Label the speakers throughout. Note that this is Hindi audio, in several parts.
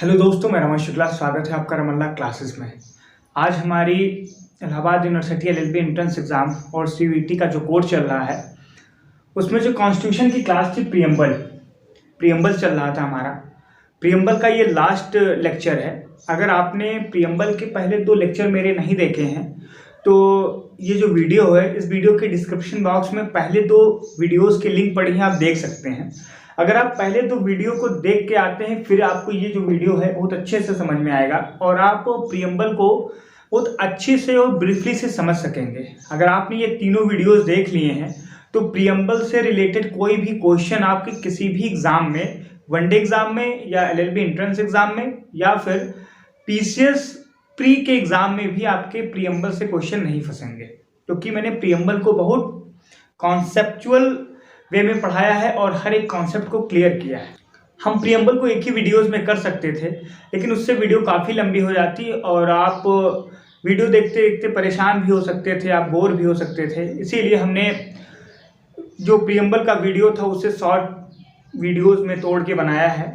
Speaker 1: हेलो दोस्तों, मैं रमन शुक्ला। स्वागत है आपका रमन क्लासेस में। आज हमारी Allahabad university LLB entrance exam और सीयूईटी का जो कोर्स चल रहा है उसमें जो कॉन्स्टिट्यूशन की क्लास थी प्रियम्बल चल रहा था हमारा। प्रियम्बल का ये लास्ट लेक्चर है। अगर आपने प्रियम्बल के पहले 2 लेक्चर मेरे नहीं देखे हैं तो ये जो वीडियो है, इस वीडियो के डिस्क्रिप्शन बॉक्स में पहले 2 वीडियोज़ के लिंक पड़े हैं, आप देख सकते हैं। अगर आप पहले 2 वीडियो को देख के आते हैं फिर आपको ये जो वीडियो है बहुत अच्छे से समझ में आएगा और आप प्रियम्बल को बहुत अच्छे से और ब्रीफली से समझ सकेंगे। अगर आपने ये तीनों वीडियोस देख लिए हैं तो प्रियम्बल से रिलेटेड कोई भी क्वेश्चन आपके किसी भी एग्जाम में, वनडे एग्जाम में या एलएलबी एंट्रेंस एग्जाम में या फिर पीसीएस प्री के एग्जाम में भी आपके प्रियम्बल से क्वेश्चन नहीं फंसेंगे, क्योंकि मैंने प्रियम्बल को बहुत कॉन्सेप्चुअल वे में पढ़ाया है और हर एक कॉन्सेप्ट को क्लियर किया है। हम प्रियम्बल को एक ही वीडियोस में कर सकते थे, लेकिन उससे वीडियो काफ़ी लंबी हो जाती और आप वीडियो देखते देखते परेशान भी हो सकते थे, आप बोर भी हो सकते थे। इसीलिए हमने जो प्रियम्बल का वीडियो था उसे शॉर्ट वीडियोस में तोड़ के बनाया है।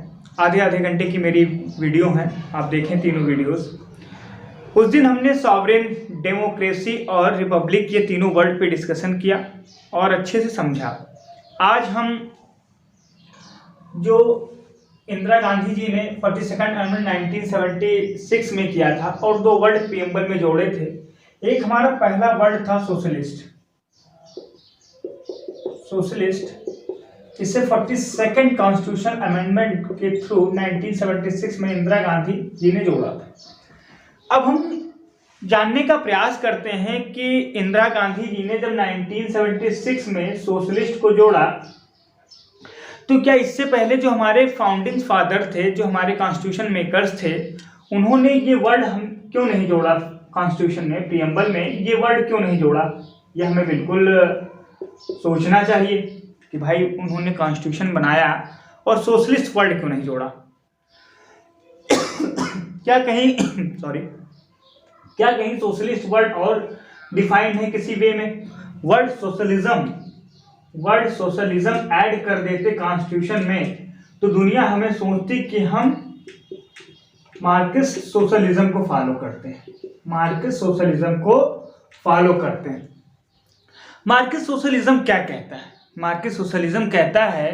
Speaker 1: आधे घंटे की मेरी वीडियो हैं, आप देखें तीनों वीडियोस। उस दिन हमने सॉवरेन, डेमोक्रेसी और रिपब्लिक ये तीनों वर्ड पे डिस्कशन किया और अच्छे से समझा। आज हम जो इंदिरा गांधी जी ने 42nd अमेंडमेंट 1976 में किया था और 2 वर्ड प्रियम्बल में जोड़े थे। एक हमारा पहला वर्ड था सोशलिस्ट। इसे 42nd कॉन्स्टिट्यूशन अमेंडमेंट के थ्रू 1976 में इंदिरा गांधी जी ने जोड़ा था। अब हम जानने का प्रयास करते हैं कि इंदिरा गांधी जी ने जब 1976 में सोशलिस्ट को जोड़ा तो क्या इससे पहले जो हमारे फाउंडिंग फादर थे, जो हमारे कॉन्स्टिट्यूशन मेकर्स थे, उन्होंने ये वर्ड हम क्यों नहीं जोड़ा? कॉन्स्टिट्यूशन में, प्रियम्बल में ये वर्ड क्यों नहीं जोड़ा? ये हमें बिल्कुल सोचना चाहिए कि भाई उन्होंने कॉन्स्टिट्यूशन बनाया और सोशलिस्ट वर्ड क्यों नहीं जोड़ा। क्या कहीं सोशलिस्ट वर्ड और डिफाइंड है किसी वे में? वर्ड सोशलिज्म ऐड कर देते कॉन्स्टिट्यूशन में तो दुनिया हमें सोचती कि हम मार्क्सिस्ट सोशलिज्म को फॉलो करते हैं। मार्क्सिस्ट सोशलिज्म क्या कहता है? मार्क्सिस्ट सोशलिज्म कहता है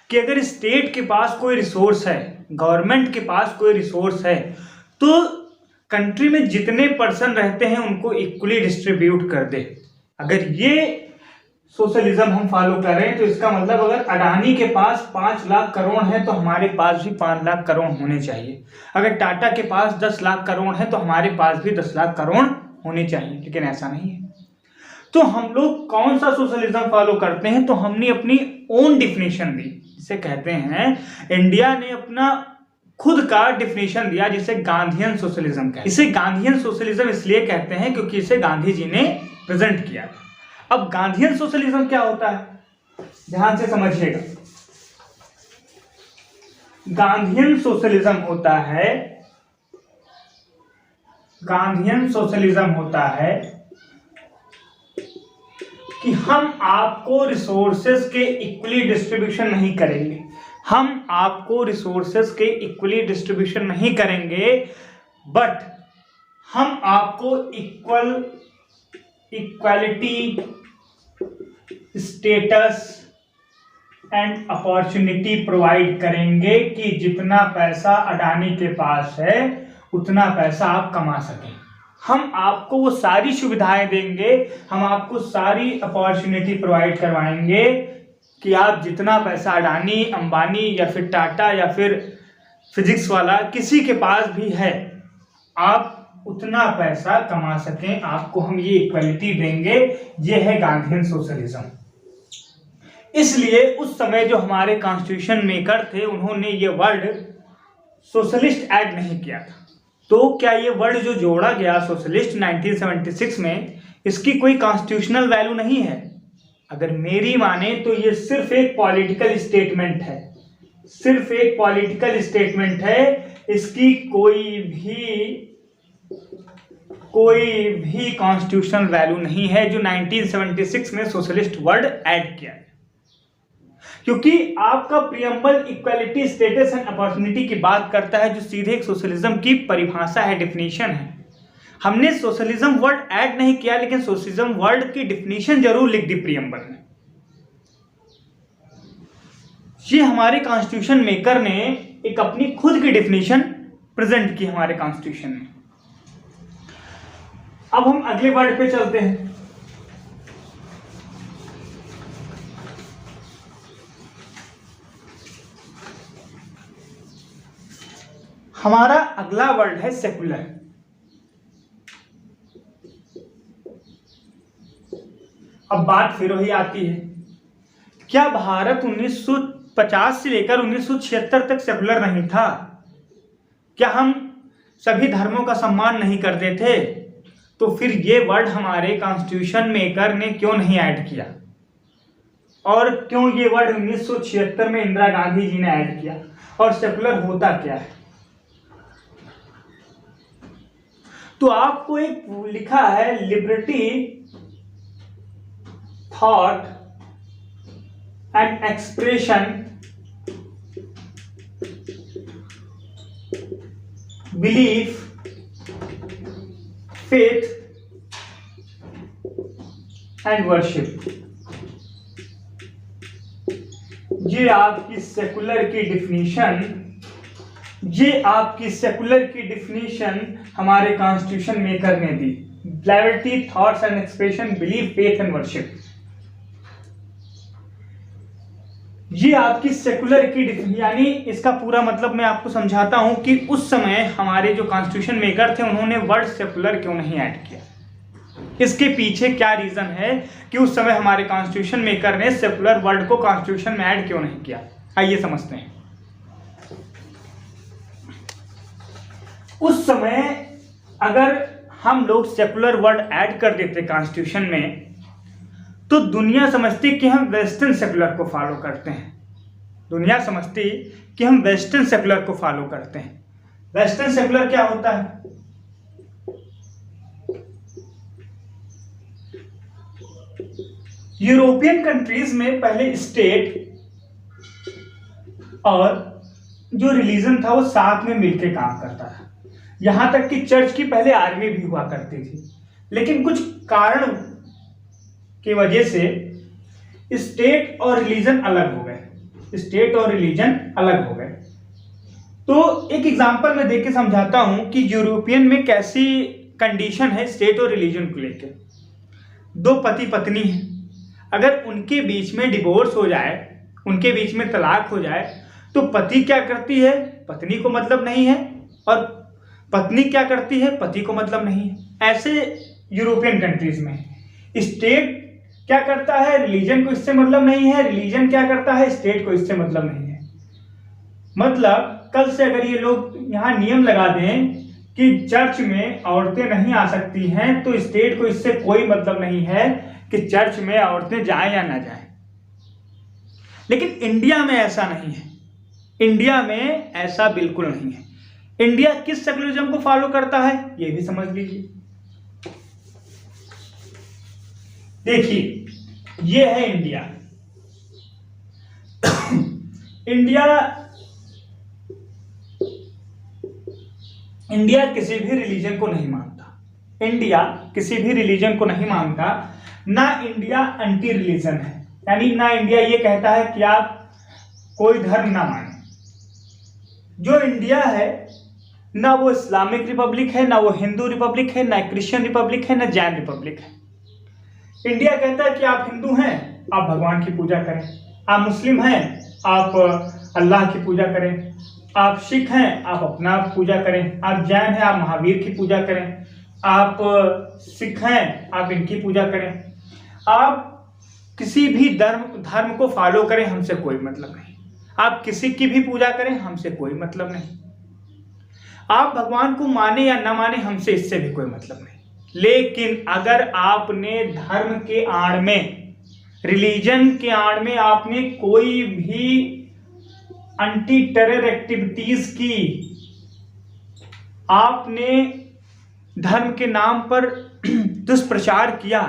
Speaker 1: कि अगर स्टेट के पास कोई रिसोर्स है, गवर्नमेंट के पास कोई रिसोर्स है, तो कंट्री में जितने पर्सन रहते हैं उनको इक्वली डिस्ट्रीब्यूट कर दे। अगर ये सोशलिज्म हम फॉलो कर रहे हैं तो इसका मतलब अगर अडानी के पास 5 लाख करोड़ है तो हमारे पास भी 5 लाख करोड़ होने चाहिए। अगर टाटा के पास 10 लाख करोड़ है तो हमारे पास भी 10 लाख करोड़ होने चाहिए, लेकिन ऐसा नहीं है। तो हम लोग कौन सा सोशलिज्म फॉलो करते हैं? तो हमने अपनी ओन डिफिनेशन दी, जिसे कहते हैं, इंडिया ने अपना खुद का डिफिनेशन दिया जिसे गांधीयन सोशलिज्म कहते हैं। इसे गांधीयन सोशलिज्म इसलिए कहते हैं क्योंकि इसे गांधी जी ने प्रेजेंट किया। अब गांधीयन सोशलिज्म क्या होता है, ध्यान से समझिएगा। गांधीयन सोशलिज्म होता है कि हम आपको रिसोर्सेज के इक्वली डिस्ट्रीब्यूशन नहीं करेंगे। बट हम आपको equality, status and opportunity provide करेंगे कि जितना पैसा अडानी के पास है उतना पैसा आप कमा सकें। हम आपको वो सारी सुविधाएं देंगे, हम आपको सारी अपॉर्चुनिटी प्रोवाइड करवाएंगे कि आप जितना पैसा अडानी, अंबानी या फिर टाटा या फिर फिजिक्स वाला किसी के पास भी है, आप उतना पैसा कमा सकें। आपको हम ये इक्वलिटी देंगे। ये है गांधीयन सोशलिज्म। इसलिए उस समय जो हमारे कॉन्स्टिट्यूशन मेकर थे उन्होंने ये वर्ड सोशलिस्ट ऐड नहीं किया था। तो क्या ये वर्ड जो जोड़ा गया सोशलिस्ट 1976 में, इसकी कोई कॉन्स्टिट्यूशनल वैल्यू नहीं है? अगर मेरी माने तो ये सिर्फ एक पॉलिटिकल स्टेटमेंट है। इसकी कोई भी कॉन्स्टिट्यूशनल वैल्यू नहीं है जो 1976 में सोशलिस्ट वर्ड ऐड किया है। क्योंकि आपका preamble equality, status and opportunity की बात करता है, जो सीधे एक सोशलिज्म की परिभाषा है, डेफिनेशन है। हमने सोशलिज्म वर्ड ऐड नहीं किया, लेकिन सोशलिज्म वर्ड की डेफिनेशन जरूर लिख दी प्रियम्बल में। ये हमारे कॉन्स्टिट्यूशन मेकर ने एक अपनी खुद की डेफिनेशन प्रेजेंट की हमारे कॉन्स्टिट्यूशन में। अब हम अगले वर्ड पे चलते हैं। हमारा अगला वर्ड है सेकुलर। अब बात फिर वही आती है, क्या भारत 1950 से लेकर 1976 तक सेकुलर नहीं था? क्या हम सभी धर्मों का सम्मान नहीं करते थे? तो फिर ये वर्ड हमारे कॉन्स्टिट्यूशन मेकर ने क्यों नहीं ऐड किया, और क्यों ये वर्ड 1976 में इंदिरा गांधी जी ने ऐड किया, और सेकुलर होता क्या है? तो आपको एक लिखा है, liberty thought and expression, belief, faith and worship. ये आपकी सेकुलर की डेफिनेशन हमारे कॉन्स्टिट्यूशन मेकर ने दी। Liberty, thoughts and expression, belief, faith and worship. ये आपकी सेकुलर की यानी इसका पूरा मतलब मैं आपको समझाता हूं कि उस समय हमारे जो कॉन्स्टिट्यूशन मेकर थे उन्होंने वर्ड सेकुलर क्यों नहीं ऐड किया। इसके पीछे क्या रीजन है कि उस समय हमारे कॉन्स्टिट्यूशन मेकर ने सेकुलर वर्ड को कॉन्स्टिट्यूशन में ऐड क्यों नहीं किया, आइए समझते हैं। उस समय अगर हम लोग सेकुलर वर्ड ऐड कर देते कॉन्स्टिट्यूशन में, तो दुनिया समझती कि हम वेस्टर्न सेकुलर को फॉलो करते हैं। दुनिया समझती कि हम वेस्टर्न सेकुलर को फॉलो करते हैं। वेस्टर्न सेकुलर क्या होता है? यूरोपियन कंट्रीज में पहले स्टेट और जो रिलीजन था वो साथ में मिलकर काम करता था। यहां तक कि चर्च की पहले आर्मी भी हुआ करती थी, लेकिन कुछ कारण की वजह से स्टेट और रिलीजन अलग हो गए। तो एक एग्जांपल मैं देख के समझाता हूं कि यूरोपियन में कैसी कंडीशन है स्टेट और रिलीजन को लेकर। दो पति पत्नी हैं, अगर उनके बीच में डिवोर्स हो जाए, उनके बीच में तलाक हो जाए, तो पति क्या करती है, पत्नी को मतलब नहीं है, और पत्नी क्या करती है, पति को मतलब नहीं है। ऐसे यूरोपियन कंट्रीज में स्टेट क्या करता है, रिलीजन को इससे मतलब नहीं है, रिलीजन क्या करता है, स्टेट को इससे मतलब नहीं है। मतलब कल से अगर ये लोग यहाँ नियम लगा दें कि चर्च में औरतें नहीं आ सकती हैं, तो स्टेट को इससे कोई मतलब नहीं है कि चर्च में औरतें जाएं या ना जाएं। लेकिन इंडिया में ऐसा नहीं है। इंडिया में ऐसा बिल्कुल नहीं है। इंडिया किस सेकुलरिज्म को फॉलो करता है, ये भी समझ लीजिए। देखिए, ये है इंडिया। इंडिया किसी भी रिलीजन को नहीं मानता। इंडिया किसी भी रिलीजन को नहीं मानता। ना इंडिया एंटी रिलीजन है, यानी ना इंडिया ये कहता है कि आप कोई धर्म ना माने। जो इंडिया है, ना वो इस्लामिक रिपब्लिक है, ना वो हिंदू रिपब्लिक है, ना क्रिश्चियन रिपब्लिक है, ना जैन रिपब्लिक है। इंडिया कहता है कि आप हिंदू हैं, आप भगवान की पूजा करें। आप मुस्लिम हैं, आप अल्लाह की पूजा करें। आप सिख हैं, आप अपना पूजा करें। आप जैन हैं, आप महावीर की पूजा करें। आप सिख हैं, आप इनकी पूजा करें। आप किसी भी धर्म को फॉलो करें, हमसे कोई मतलब नहीं। आप किसी की भी पूजा करें, हमसे कोई मतलब नहीं। आप भगवान को माने या ना माने, हमसे इससे भी कोई मतलब नहीं। लेकिन अगर आपने धर्म के आड़ में, रिलीजन के आड़ में आपने कोई भी एंटी टेरर एक्टिविटीज की, आपने धर्म के नाम पर दुष्प्रचार किया,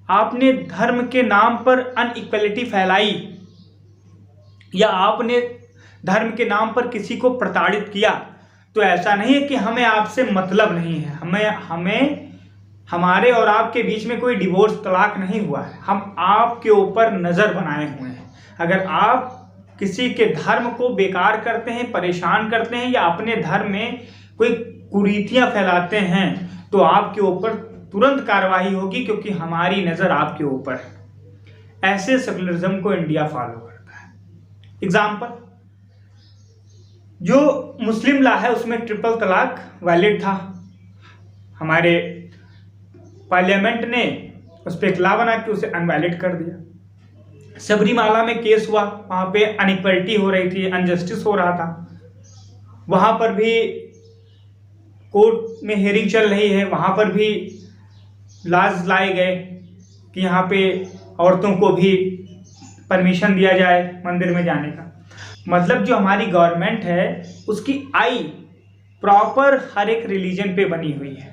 Speaker 1: आपने धर्म के नाम पर अनइक्वलिटी फैलाई, या आपने धर्म के नाम पर किसी को प्रताड़ित किया, तो ऐसा नहीं है कि हमें आपसे मतलब नहीं है, हमें हमारे और आपके बीच में कोई डिवोर्स तलाक नहीं हुआ है, हम आपके ऊपर नजर बनाए हुए हैं। अगर आप किसी के धर्म को बेकार करते हैं, परेशान करते हैं या अपने धर्म में कोई कुरीतियां फैलाते हैं, तो आपके ऊपर तुरंत कार्रवाई होगी, क्योंकि हमारी नजर आपके ऊपर है। ऐसे सेकुलरिज्म को इंडिया फॉलो करता है। एग्जाम्पल, जो मुस्लिम लॉ है उसमें ट्रिपल तलाक वैलिड था, हमारे पार्लियामेंट ने उस पर एक लॉ बना के उसे अनवैलिड कर दिया। सबरीमाला में केस हुआ, वहां पे अनइक्वलिटी हो रही थी, अनजस्टिस हो रहा था, वहां पर भी कोर्ट में हियरिंग चल रही है, वहां पर भी लॉज लाए गए कि यहाँ पे औरतों को भी परमिशन दिया जाए मंदिर में जाने का। मतलब जो हमारी गवर्नमेंट है उसकी आई प्रॉपर हर एक रिलीजन पे बनी हुई है।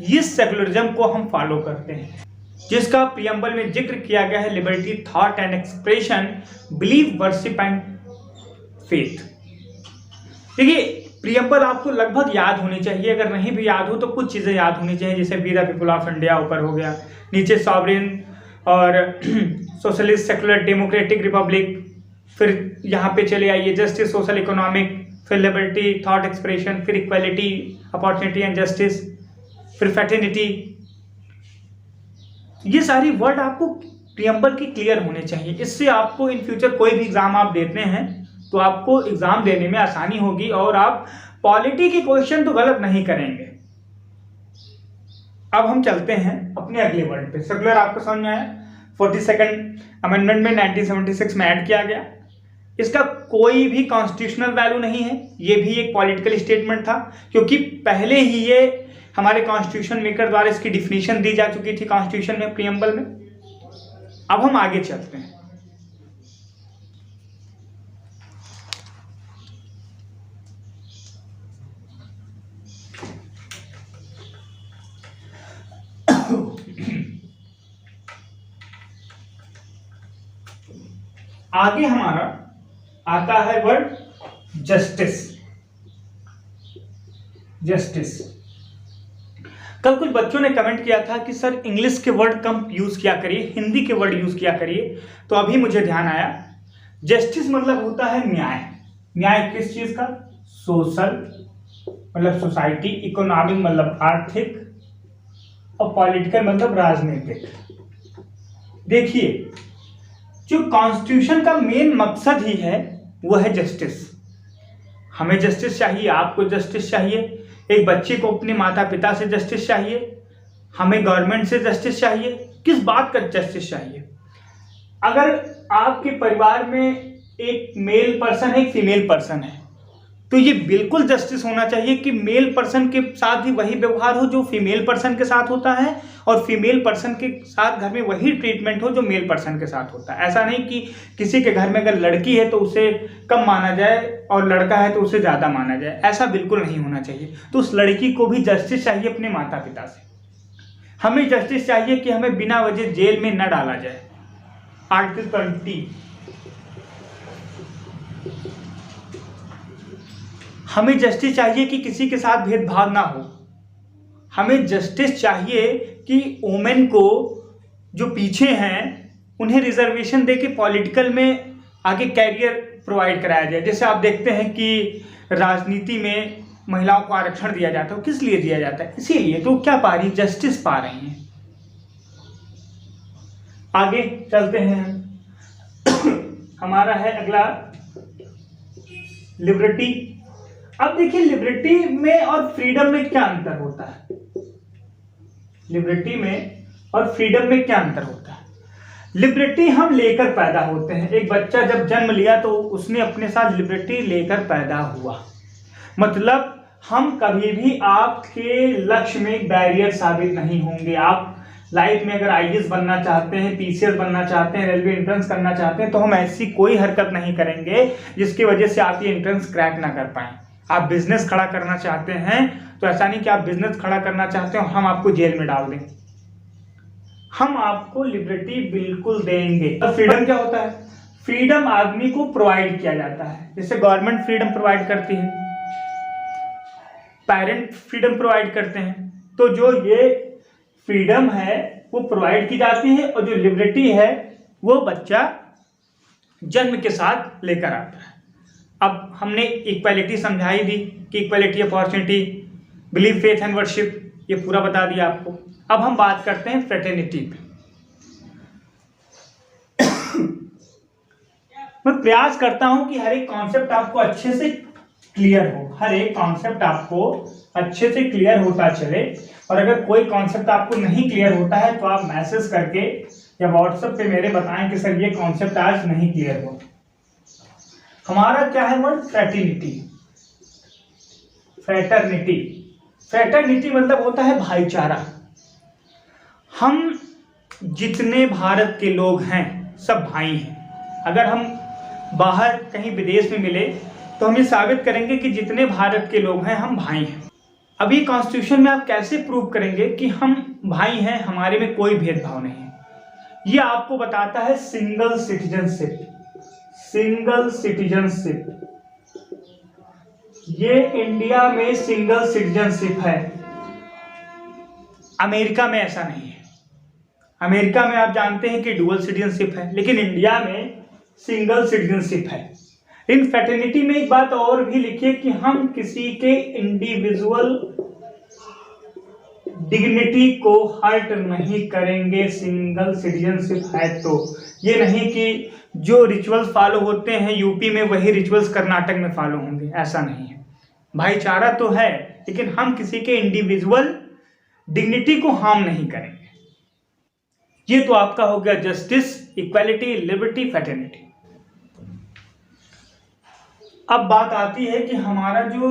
Speaker 1: इस सेकुलरिज्म को हम फॉलो करते हैं, जिसका प्रियम्बल में जिक्र किया गया है, liberty thought and expression, believe, worship and faith. देखिए, प्रियम्बल आपको लगभग याद होनी चाहिए, अगर नहीं भी याद हो तो कुछ चीजें याद होनी चाहिए, जैसे we the people of India ऊपर हो गया, नीचे सॉवरेन और सोशलिस्ट, सेकुलर, डेमोक्रेटिक, रिपब्लिक, फिर यहाँ पे चले आइए जस्टिस, सोशल, इकोनॉमिक, फिर लिबर्टी, थॉट एक्सप्रेशन, फिर इक्वालिटी, अपॉर्चुनिटी एंड जस्टिस, फिर फैटर्निटी। ये सारी वर्ड आपको प्रियम्बल की क्लियर होने चाहिए। इससे आपको इन फ्यूचर कोई भी एग्जाम आप देते हैं तो आपको एग्जाम देने में आसानी होगी और आप पॉलिटी की क्वेश्चन तो गलत नहीं करेंगे। अब हम चलते हैं अपने अगले वर्ड पे। सेकुलर आपको समझ में आया, 42nd अमेंडमेंट में 1976 में ऐड किया गया। इसका कोई भी कॉन्स्टिट्यूशनल वैल्यू नहीं है, ये भी एक पॉलिटिकल स्टेटमेंट था, क्योंकि पहले ही ये हमारे कॉन्स्टिट्यूशन मेकर द्वारा इसकी डिफिनीशन दी जा चुकी थी कॉन्स्टिट्यूशन में, प्रियम्बल में। अब हम आगे चलते हैं। आगे हमारा आता है वर्ड जस्टिस। जस्टिस, कल कुछ बच्चों ने कमेंट किया था कि सर इंग्लिश के वर्ड कम यूज किया करिए, हिंदी के वर्ड यूज किया करिए, तो अभी मुझे ध्यान आया, जस्टिस मतलब होता है न्याय। न्याय किस चीज का? सोशल मतलब सोसाइटी, इकोनॉमिक मतलब आर्थिक, और पॉलिटिकल मतलब राजनीतिक। देखिए, जो कॉन्स्टिट्यूशन का मेन मकसद ही है वो है जस्टिस। हमें जस्टिस चाहिए, आपको जस्टिस चाहिए, एक बच्चे को अपने माता पिता से जस्टिस चाहिए, हमें गवर्नमेंट से जस्टिस चाहिए। किस बात का जस्टिस चाहिए? अगर आपके परिवार में एक मेल पर्सन है, एक फीमेल पर्सन है, तो ये बिल्कुल जस्टिस होना चाहिए कि मेल पर्सन के साथ भी वही व्यवहार हो जो फीमेल पर्सन के साथ होता है, और फीमेल पर्सन के साथ घर में वही ट्रीटमेंट हो जो मेल पर्सन के साथ होता है। ऐसा नहीं कि किसी के घर में अगर लड़की है तो उसे कम माना जाए और लड़का है तो उसे ज़्यादा माना जाए, ऐसा बिल्कुल नहीं होना चाहिए। तो उस लड़की को भी जस्टिस चाहिए अपने माता पिता से। हमें जस्टिस चाहिए कि हमें बिना वजह जेल में न डाला जाए। आर्टिकल 20, हमें जस्टिस चाहिए कि किसी के साथ भेदभाव ना हो। हमें जस्टिस चाहिए कि वुमेन को जो पीछे हैं उन्हें रिजर्वेशन देके पॉलिटिकल में आगे कैरियर प्रोवाइड कराया जाए। जैसे आप देखते हैं कि राजनीति में महिलाओं को आरक्षण दिया जाता है, किस लिए दिया जाता है? इसीलिए तो क्या पा रही, जस्टिस पा रही हैं। आगे चलते हैं हमारा है अगला लिबर्टी। अब देखिए, लिबर्टी में और फ्रीडम में क्या अंतर होता है? लिबर्टी में और फ्रीडम में क्या अंतर होता है? लिबर्टी हम लेकर पैदा होते हैं। एक बच्चा जब जन्म लिया तो उसने अपने साथ लिबर्टी लेकर पैदा हुआ। मतलब हम कभी भी आपके लक्ष्य में बैरियर साबित नहीं होंगे। आप लाइफ में अगर आईएएस बनना चाहते हैं, पीसीएस बनना चाहते हैं, रेलवे एंट्रेंस करना चाहते हैं, तो हम ऐसी कोई हरकत नहीं करेंगे जिसकी वजह से आप ये एंट्रेंस क्रैक ना कर पाएं। आप बिजनेस खड़ा करना चाहते हैं तो ऐसा नहीं कि आप बिजनेस खड़ा करना चाहते हो हम आपको जेल में डाल दें। हम आपको लिबर्टी बिल्कुल देंगे। और फ्रीडम क्या होता है? फ्रीडम आदमी को प्रोवाइड किया जाता है, जैसे गवर्नमेंट फ्रीडम प्रोवाइड करती है, पेरेंट फ्रीडम प्रोवाइड करते हैं। तो जो ये फ्रीडम है वो प्रोवाइड की जाती है, और जो लिबर्टी है वो बच्चा जन्म के साथ लेकर आता है। अब हमने इक्वालिटी समझाई दी कि equality opportunity, believe, faith and worship, ये पूरा बता दिया आपको। अब हम बात करते हैं फ्रेटर्निटी पे। मैं प्रयास करता हूं कि हर एक कॉन्सेप्ट आपको अच्छे से क्लियर हो, हर एक कॉन्सेप्ट आपको अच्छे से क्लियर होता चले। और अगर कोई कॉन्सेप्ट आपको नहीं क्लियर होता है तो आप मैसेज करके या व्हाट्सएप पे मेरे बताएं कि सर ये कॉन्सेप्ट आज नहीं क्लियर हुआ। हमारा क्या है वर्ड? फ्रेटर्निटी। फ्रेटर्निटी, फ्रेटर्निटी मतलब होता है भाईचारा। हम जितने भारत के लोग हैं सब भाई हैं। अगर हम बाहर कहीं विदेश में मिले तो हम ये साबित करेंगे कि जितने भारत के लोग हैं हम भाई हैं। अभी कॉन्स्टिट्यूशन में आप कैसे प्रूव करेंगे कि हम भाई हैं, हमारे में कोई भेदभाव नहीं है? ये आपको बताता है सिंगल सिटीजनशिप। सिंगल सिटीजनशिप, ये इंडिया में सिंगल सिटीजनशिप है, अमेरिका में ऐसा नहीं है। अमेरिका में आप जानते हैं कि डुअल सिटीजनशिप है, लेकिन इंडिया में सिंगल सिटीजनशिप है। इन फ्रेटर्निटी में एक बात और भी लिखिए कि हम किसी के इंडिविजुअल डिग्निटी को हर्ट नहीं करेंगे, सिंगल सिटीजनशिप है तो। ये नहीं कि जो रिचुअल्स फॉलो होते हैं यूपी में वही रिचुअल्स कर्नाटक में फॉलो होंगे, ऐसा नहीं है। भाईचारा तो है, लेकिन हम किसी के इंडिविजुअल डिग्निटी को हार्म नहीं करेंगे। ये तो आपका हो गया जस्टिस, इक्वालिटी, लिबर्टी, फ्रेटर्निटी। अब बात आती है कि हमारा जो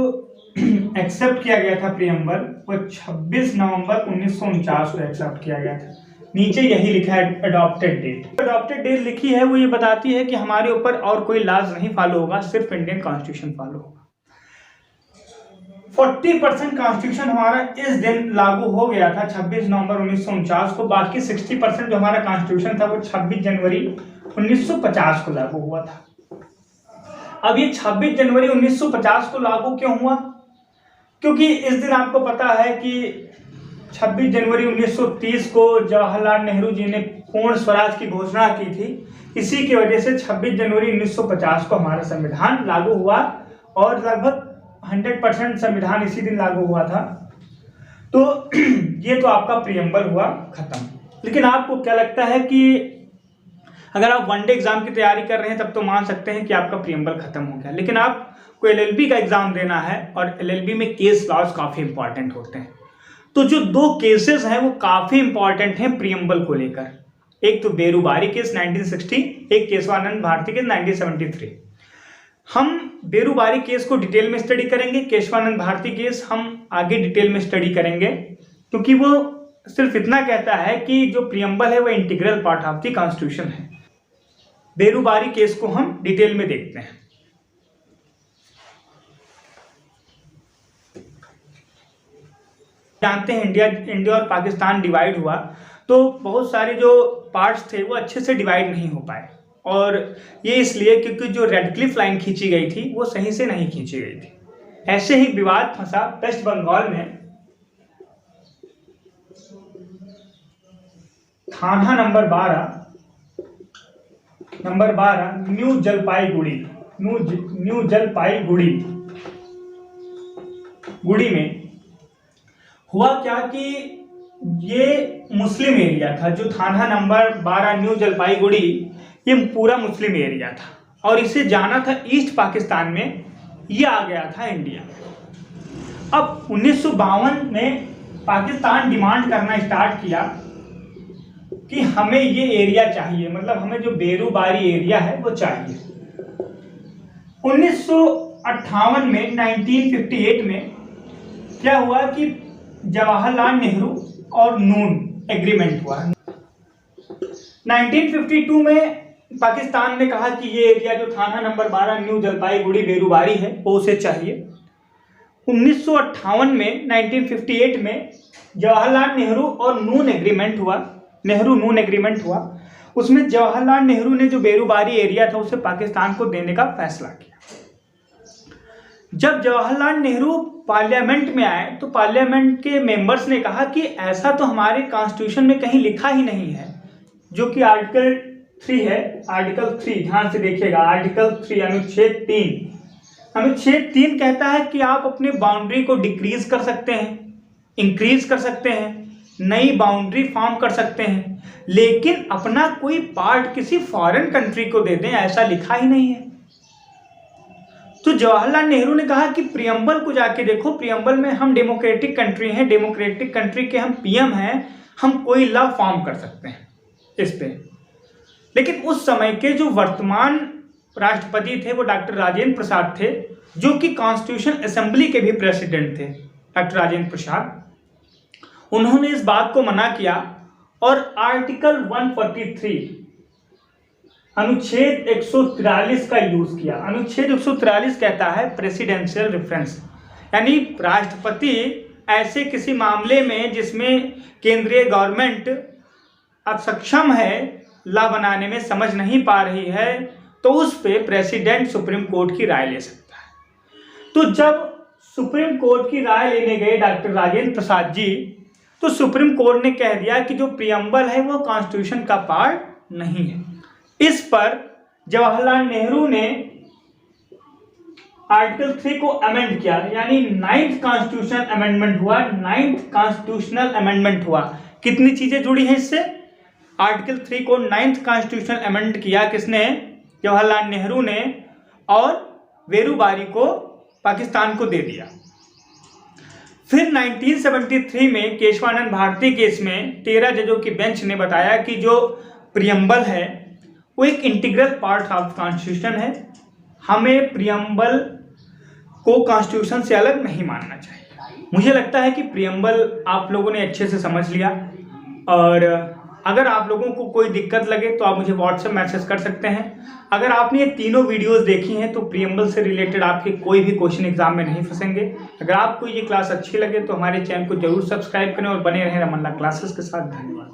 Speaker 1: एक्सेप्ट किया गया था प्रीएम्बल, वो 26 नवंबर 1949 को एक्सेप्ट किया गया था। नीचे यही लिखा है अडॉप्टेड डेट। अडॉप्टेड डेट लिखी है वो ये बताती है कि हमारे ऊपर और कोई लॉज नहीं फॉलो होगा, सिर्फ इंडियन कॉन्स्टिट्यूशन फॉलो होगा। 40% कॉन्स्टिट्यूशन हमारा इस दिन लागू हो गया था 26 नवंबर 1949 को। बाकी 60% जो हमारा कॉन्स्टिट्यूशन था वो 26 जनवरी 1950 को लागू हुआ था। अब ये 26 जनवरी 1950 को लागू क्यों हुआ? क्योंकि इस दिन आपको पता है कि 26 जनवरी 1930 को जवाहरलाल नेहरू जी ने पूर्ण स्वराज की घोषणा की थी। इसी की वजह से 26 जनवरी 1950 को हमारा संविधान लागू हुआ, और लगभग 100% संविधान इसी दिन लागू हुआ था। तो ये तो आपका प्रीएम्बल हुआ खत्म। लेकिन आपको क्या लगता है कि अगर आप वनडे एग्जाम की तैयारी कर रहे हैं तब तो मान सकते हैं कि आपका प्रीएम्बल खत्म हो गया, लेकिन आपको एलएलबी का एग्जाम देना है, और एलएलबी में केस लॉज काफी इंपॉर्टेंट होते हैं। तो जो 2 केसेस हैं वो काफी इंपॉर्टेंट हैं प्रीएम्बल को लेकर। एक तो बेरुबारी केस 1960, एक केशवानंद भारती केस 1973। हम बेरुबारी केस को डिटेल में स्टडी करेंगे, केशवानंद भारती केस हम आगे डिटेल में स्टडी करेंगे, क्योंकि वो सिर्फ इतना कहता है कि जो प्रीएम्बल है वो integral part of the constitution है। बेरुबारी केस को हम डिटेल में देखते हैं। जानते हैं इंडिया और पाकिस्तान डिवाइड हुआ तो बहुत सारे जो पार्ट्स थे वो अच्छे से डिवाइड नहीं हो पाए, और ये इसलिए क्योंकि जो रेड क्लिफ लाइन खींची गई थी वो सही से नहीं खींची गई थी। ऐसे ही विवाद फंसा वेस्ट बंगाल में थाना नंबर 12 न्यू जलपाईगुड़ी में हुआ क्या कि ये मुस्लिम एरिया था। जो थाना नंबर 12 न्यू जलपाईगुड़ी, ये पूरा मुस्लिम एरिया था, और इसे जाना था ईस्ट पाकिस्तान में, ये आ गया था इंडिया। अब 1952 में पाकिस्तान डिमांड करना स्टार्ट किया कि हमें ये एरिया चाहिए, मतलब हमें जो बेरुबारी एरिया है वो चाहिए। 1958 में 1958 में क्या हुआ कि जवाहरलाल नेहरू और नून एग्रीमेंट हुआ। 1952 में पाकिस्तान ने कहा कि ये एरिया जो थाना नंबर 12 न्यू जलपाईगुड़ी बेरुबारी है वो उसे चाहिए। 1958 में 1958 में जवाहरलाल नेहरू और नून एग्रीमेंट हुआ, नेहरू नून एग्रीमेंट हुआ। उसमें जवाहरलाल नेहरू ने जो बेरूबारी एरिया था उसे पाकिस्तान को देने का फैसला किया। जब जवाहरलाल नेहरू पार्लियामेंट में आए तो पार्लियामेंट के मेंबर्स ने कहा कि ऐसा तो हमारे कॉन्स्टिट्यूशन में कहीं लिखा ही नहीं है, जो कि आर्टिकल 3 है। आर्टिकल 3 ध्यान से देखिएगा, आर्टिकल 3 अनुच्छेद 3 कहता है कि आप अपने बाउंड्री को डिक्रीज कर सकते हैं, इंक्रीज कर सकते हैं, नई बाउंड्री फॉर्म कर सकते हैं, लेकिन अपना कोई पार्ट किसी फॉरेन कंट्री को दे दें ऐसा लिखा ही नहीं है। तो जवाहरलाल नेहरू ने कहा कि प्रियम्बल को जाके देखो, प्रियम्बल में हम डेमोक्रेटिक कंट्री हैं, डेमोक्रेटिक कंट्री के हम पीएम हैं, हम कोई लॉ फॉर्म कर सकते हैं इस पे। लेकिन उस समय के जो वर्तमान राष्ट्रपति थे वो डॉक्टर राजेंद्र प्रसाद थे, जो कि कॉन्स्टिट्यूशन असेंबली के भी प्रेसिडेंट थे, डॉक्टर राजेंद्र प्रसाद। उन्होंने इस बात को मना किया और आर्टिकल 143 अनुच्छेद 143 का यूज किया। अनुच्छेद 143 कहता है प्रेसिडेंशियल रेफरेंस, यानी राष्ट्रपति ऐसे किसी मामले में जिसमें केंद्रीय गवर्नमेंट असक्षम है, लॉ बनाने में समझ नहीं पा रही है, तो उस पे प्रेसिडेंट सुप्रीम कोर्ट की राय ले सकता है। तो जब सुप्रीम कोर्ट की राय लेने गए डॉक्टर राजेंद्र प्रसाद जी, तो सुप्रीम कोर्ट ने कह दिया कि जो प्रियम्बल है वो कॉन्स्टिट्यूशन का पार्ट नहीं है। इस पर जवाहरलाल नेहरू ने आर्टिकल 3 को अमेंड किया, यानी 9th कॉन्स्टिट्यूशनल अमेंडमेंट हुआ। 9th कॉन्स्टिट्यूशनल अमेंडमेंट हुआ। कितनी चीजें जुड़ी हैं इससे? आर्टिकल 3 को 9th कॉन्स्टिट्यूशनल अमेंड किया किसने? जवाहरलाल नेहरू ने, और बेरूबारी को पाकिस्तान को दे दिया। फिर 1973 में केशवानंद भारती केस में 13 जजों की बेंच ने बताया कि जो प्रियम्बल है वो एक इंटीग्रल पार्ट ऑफ कॉन्स्टिट्यूशन है, हमें प्रियम्बल को कॉन्स्टिट्यूशन से अलग नहीं मानना चाहिए। मुझे लगता है कि प्रियम्बल आप लोगों ने अच्छे से समझ लिया, और अगर आप लोगों को कोई दिक्कत लगे तो आप मुझे व्हाट्सएप मैसेज कर सकते हैं। अगर आपने ये तीनों वीडियोस देखी हैं तो प्रियम्बल से रिलेटेड आपके कोई भी क्वेश्चन एग्जाम में नहीं फंसेंगे। अगर आपको ये क्लास अच्छी लगे तो हमारे चैनल को जरूर सब्सक्राइब करें और बने रहें रमन लाल क्लासेस के साथ। धन्यवाद।